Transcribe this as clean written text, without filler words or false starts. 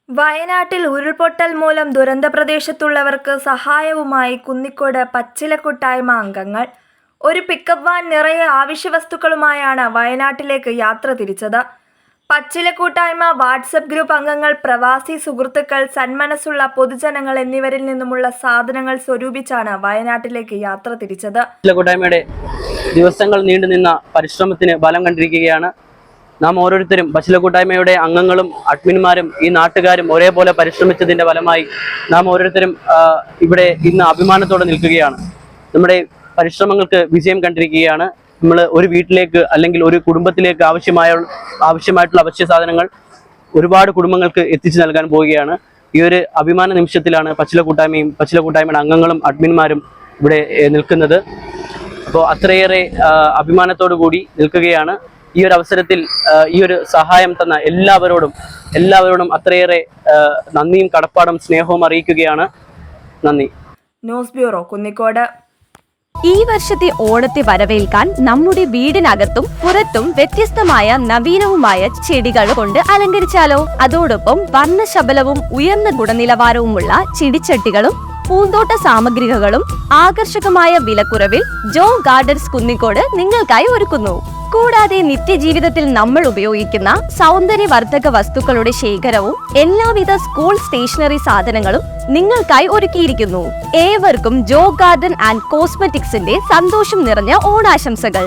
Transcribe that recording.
വയനാട്ടിൽ ഉരുൾപൊട്ടൽ മൂലം ദുരന്തപ്രദേശത്തുള്ളവർക്ക് സഹായവുമായി കുന്നിക്കോട് പച്ചിലക്കൂട്ടായ്മ അംഗങ്ങൾ ഒരു പിക്കപ്പ് വാൻ നിറയെ ആവശ്യവസ്തുക്കളുമായാണ് വയനാട്ടിലേക്ക് യാത്ര തിരിച്ചത്. പച്ചിലക്കൂട്ടായ്മ വാട്സപ്പ് ഗ്രൂപ്പ് അംഗങ്ങൾ, പ്രവാസി സുഹൃത്തുക്കൾ, സന്മനസ്സുള്ള പൊതുജനങ്ങൾ എന്നിവരിൽ നിന്നുമുള്ള സാധനങ്ങൾ സ്വരൂപിച്ചാണ് വയനാട്ടിലേക്ക് യാത്ര തിരിച്ചത്. പച്ചിലക്കൂട്ടായ്മയുടെ ദിവസങ്ങൾ നീണ്ടുനിന്ന പരിശ്രമത്തിന് ബലം കണ്ടിരിക്കുകയാണ്. നാം ഓരോരുത്തരും പച്ചിലക്കൂട്ടായ്മയുടെ അംഗങ്ങളും അഡ്മിന്മാരും ഈ നാട്ടുകാരും ഒരേപോലെ പരിശ്രമിച്ചതിന്റെ ഫലമായി നാം ഓരോരുത്തരും ഇവിടെ ഇന്ന് അഭിമാനത്തോടെ നിൽക്കുകയാണ്. നമ്മുടെ പരിശ്രമങ്ങൾക്ക് വിജയം കണ്ടിരിക്കുകയാണ്. നമ്മൾ ഒരു വീട്ടിലേക്ക് അല്ലെങ്കിൽ ഒരു കുടുംബത്തിലേക്ക് ആവശ്യമായിട്ടുള്ള അവശ്യ സാധനങ്ങൾ ഒരുപാട് കുടുംബങ്ങൾക്ക് എത്തിച്ചു നൽകാൻ പോവുകയാണ്. ഈ ഒരു അഭിമാന നിമിഷത്തിലാണ് പച്ചിലക്കൂട്ടായ്മയുടെ അംഗങ്ങളും അഡ്മിന്മാരും ഇവിടെ നിൽക്കുന്നത്. അപ്പോൾ അത്രയേറെ അഭിമാനത്തോടു കൂടി നിൽക്കുകയാണ്. ഈ ഒരു അവസരത്തിൽ ഈ ഒരു സഹായം തന്ന എല്ലാവരോടും അത്രയേറെ നന്ദിയും കടപ്പാടും സ്നേഹവും അറിയിക്കുകയാണ്. നന്ദി. News bureau, Kunnicode. ഈ വർഷത്തെ ഓണത്തെ വരവേൽക്കാൻ നമ്മുടെ വീടിനകത്തും പുറത്തും വ്യത്യസ്തമായ നവീനവുമായ ചെടികൾ കൊണ്ട് അലങ്കരിച്ചാലോ? അതോടൊപ്പം വർണ്ണശബലവും ഉയർന്ന ഗുണനിലവാരവുമുള്ള ചെടിച്ചട്ടികളും പൂന്തോട്ട സാമഗ്രികളും ആകർഷകമായ വിലക്കുറവിൽ ജോ ഗാർഡൻസ് കുന്നിക്കോട് നിങ്ങൾക്കായി ഒരുക്കുന്നു. കൂടാതെ നിത്യജീവിതത്തിൽ നമ്മൾ ഉപയോഗിക്കുന്ന സൗന്ദര്യവർദ്ധക വസ്തുക്കളുടെ ശേഖരവും എല്ലാവിധ സ്കൂൾ സ്റ്റേഷനറി സാധനങ്ങളും നിങ്ങൾക്കായി ഒരുക്കിയിരിക്കുന്നു. ഏവർക്കും ജോ ഗാർഡൻ ആൻഡ് കോസ്മെറ്റിക്സിന്റെ സന്തോഷം നിറഞ്ഞ ഓണാശംസകൾ.